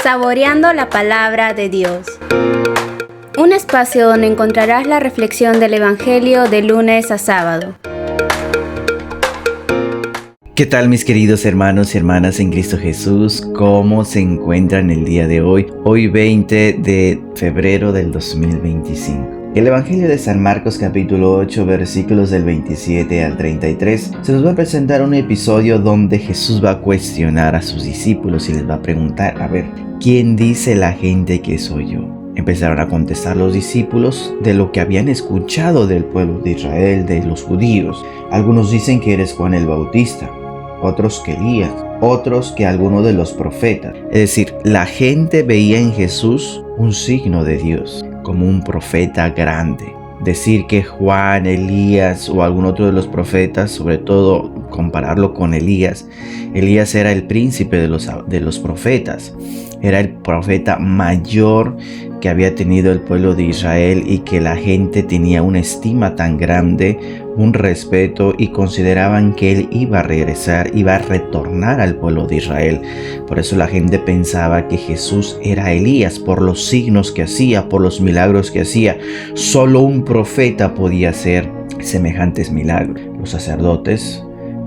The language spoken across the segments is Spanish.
Saboreando la palabra de Dios. Un espacio donde encontrarás la reflexión del Evangelio de lunes a sábado. ¿Qué tal, mis queridos hermanos y hermanas en Cristo Jesús? ¿Cómo se encuentran el día de hoy? Hoy 20 de febrero del 2025. El Evangelio de San Marcos capítulo 8 versículos del 27 al 33 se nos va a presentar un episodio donde Jesús va a cuestionar a sus discípulos y les va a preguntar, ¿quién dice la gente que soy yo? Empezaron a contestar los discípulos de lo que habían escuchado del pueblo de Israel, de los judíos. Algunos dicen que eres Juan el Bautista, otros que Elías, otros que alguno de los profetas. Es decir, la gente veía en Jesús un signo de Dios, como un profeta grande. Decir que Juan, Elías o algún otro de los profetas, sobre todo compararlo con Elías. Elías era el príncipe de los profetas. Era el profeta mayor que había tenido el pueblo de Israel y que la gente tenía una estima tan grande, un respeto, y consideraban que él iba a regresar, iba a retornar al pueblo de Israel. Por eso la gente pensaba que Jesús era Elías, por los signos que hacía, por los milagros que hacía. Solo un profeta podía hacer semejantes milagros. Los sacerdotes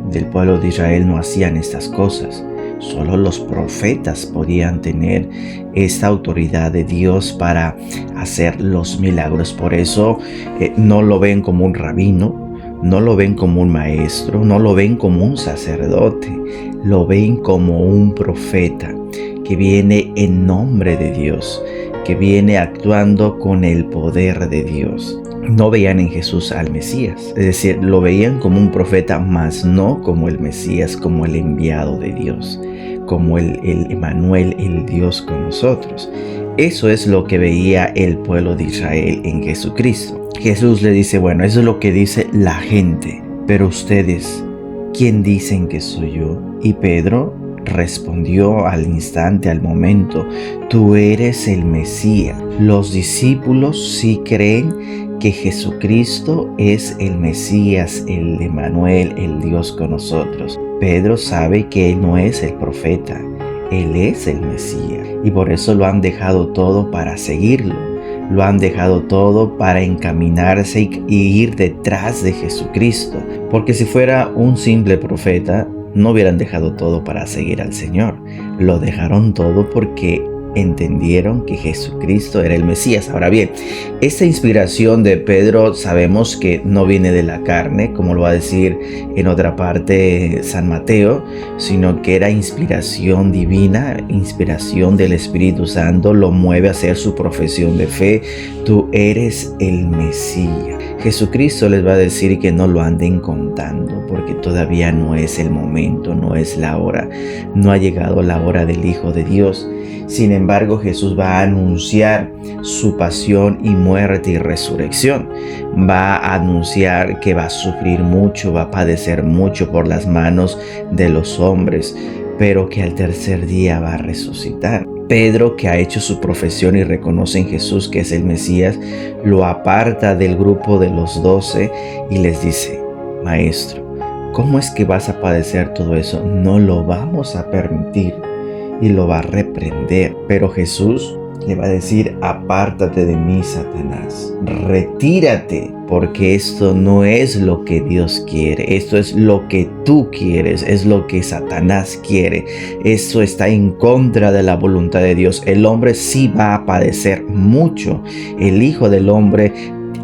del pueblo de Israel no hacían estas cosas. Solo los profetas podían tener esta autoridad de Dios para hacer los milagros. Por eso no lo ven como un rabino, no lo ven como un maestro, no lo ven como un sacerdote. Lo ven como un profeta que viene en nombre de Dios, que viene actuando con el poder de Dios. No veían en Jesús al Mesías, es decir, lo veían como un profeta, mas no como el Mesías, como el enviado de Dios, como el Emmanuel, el Dios con nosotros. Eso es lo que veía el pueblo de Israel en Jesucristo. Jesús le dice, bueno, eso es lo que dice la gente, pero ustedes, ¿quién dicen que soy yo? Y Pedro respondió al instante, al momento, tú eres el Mesías. Los discípulos sí creen que Jesucristo es el Mesías, el Emmanuel, el Dios con nosotros. Pedro sabe que él no es el profeta, él es el Mesías. Y por eso lo han dejado todo para seguirlo. Lo han dejado todo para encaminarse y ir detrás de Jesucristo. Porque si fuera un simple profeta, no hubieran dejado todo para seguir al Señor. Lo dejaron todo porque entendieron que Jesucristo era el Mesías. Ahora bien, esta inspiración de Pedro sabemos que no viene de la carne, como lo va a decir en otra parte San Mateo, sino que era inspiración divina, inspiración del Espíritu Santo, lo mueve a hacer su profesión de fe. Tú eres el Mesías. Jesucristo les va a decir que no lo anden contando porque todavía no es el momento, no es la hora, no ha llegado la hora del Hijo de Dios. Sin embargo, Jesús va a anunciar su pasión y muerte y resurrección. Va a anunciar que va a sufrir mucho, va a padecer mucho por las manos de los hombres, pero que al tercer día va a resucitar. Pedro, que ha hecho su profesión y reconoce en Jesús que es el Mesías, lo aparta del grupo de los 12 y les dice, Maestro, ¿cómo es que vas a padecer todo eso? No lo vamos a permitir. Y lo va a reprender. Pero Jesús le va a decir, apártate de mí, Satanás. Retírate, porque esto no es lo que Dios quiere. Esto es lo que tú quieres, es lo que Satanás quiere. Esto está en contra de la voluntad de Dios. El hombre sí va a padecer mucho. El Hijo del Hombre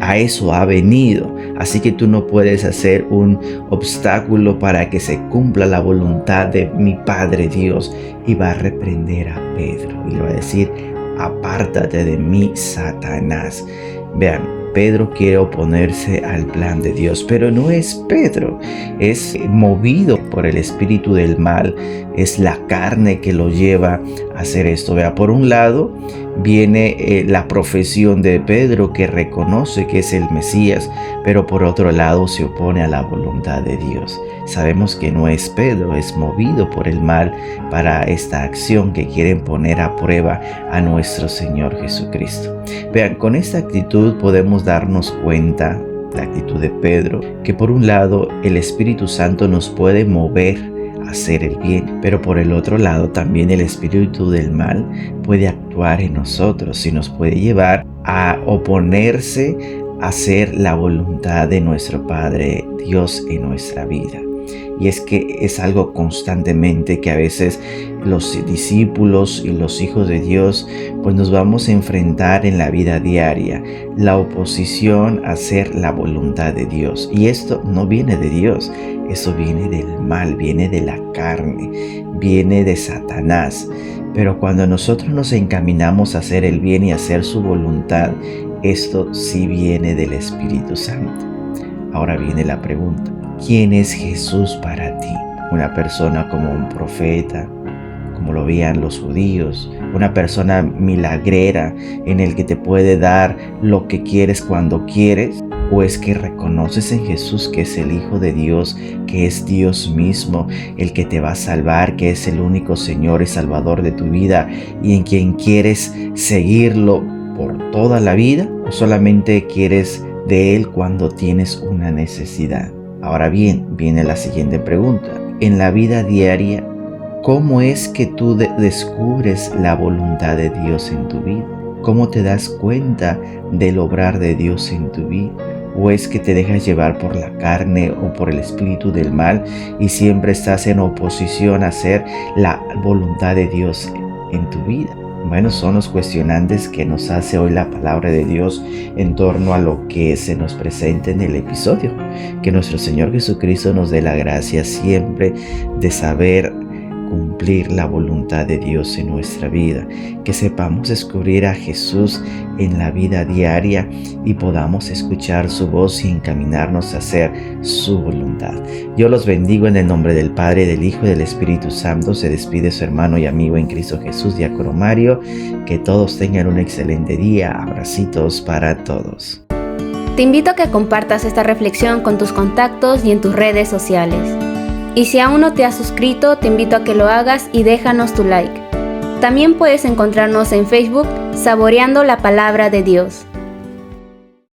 a eso ha venido. Así que tú no puedes hacer un obstáculo para que se cumpla la voluntad de mi Padre Dios. Y va a reprender a Pedro y le va a decir, apártate de mí, Satanás. Vean, Pedro quiere oponerse al plan de Dios, pero no es Pedro, es movido por el espíritu del mal, es la carne que lo lleva a hacer esto. Vea, por un lado viene la profesión de Pedro que reconoce que es el Mesías, pero por otro lado se opone a la voluntad de Dios. Sabemos que no es Pedro, es movido por el mal para esta acción que quieren poner a prueba a nuestro Señor Jesucristo. Vean, con esta actitud podemos darnos cuenta, la actitud de Pedro, que por un lado el Espíritu Santo nos puede mover hacer el bien, pero por el otro lado también el espíritu del mal puede actuar en nosotros y nos puede llevar a oponerse a hacer la voluntad de nuestro Padre Dios en nuestra vida. Y es que es algo constantemente que a veces los discípulos y los hijos de Dios pues nos vamos a enfrentar en la vida diaria, la oposición a hacer la voluntad de Dios. Y esto no viene de Dios, eso viene del mal, viene de la carne, viene de Satanás. Pero cuando nosotros nos encaminamos a hacer el bien y a hacer su voluntad, esto sí viene del Espíritu Santo. Ahora viene la pregunta: ¿quién es Jesús para ti? Una persona como un profeta, como lo veían los judíos, una persona milagrera en el que te puede dar lo que quieres cuando quieres, o es que reconoces en Jesús que es el Hijo de Dios, que es Dios mismo, el que te va a salvar, que es el único Señor y Salvador de tu vida y en quien quieres seguirlo por toda la vida, o solamente quieres de Él cuando tienes una necesidad. Ahora bien, viene la siguiente pregunta. En la vida diaria, ¿cómo es que tú descubres la voluntad de Dios en tu vida? ¿Cómo te das cuenta del obrar de Dios en tu vida? ¿O es que te dejas llevar por la carne o por el espíritu del mal y siempre estás en oposición a hacer la voluntad de Dios en tu vida? Bueno, son los cuestionantes que nos hace hoy la palabra de Dios en torno a lo que se nos presenta en el episodio. Que nuestro Señor Jesucristo nos dé la gracia siempre de saber cumplir la voluntad de Dios en nuestra vida, que sepamos descubrir a Jesús en la vida diaria y podamos escuchar su voz y encaminarnos a hacer su voluntad. Yo los bendigo en el nombre del Padre, del Hijo y del Espíritu Santo. Se despide su hermano y amigo en Cristo Jesús, Diácono Mario. Que todos tengan un excelente día. Abracitos para todos. Te invito a que compartas esta reflexión con tus contactos y en tus redes sociales. Y si aún no te has suscrito, te invito a que lo hagas y déjanos tu like. También puedes encontrarnos en Facebook, Saboreando la Palabra de Dios.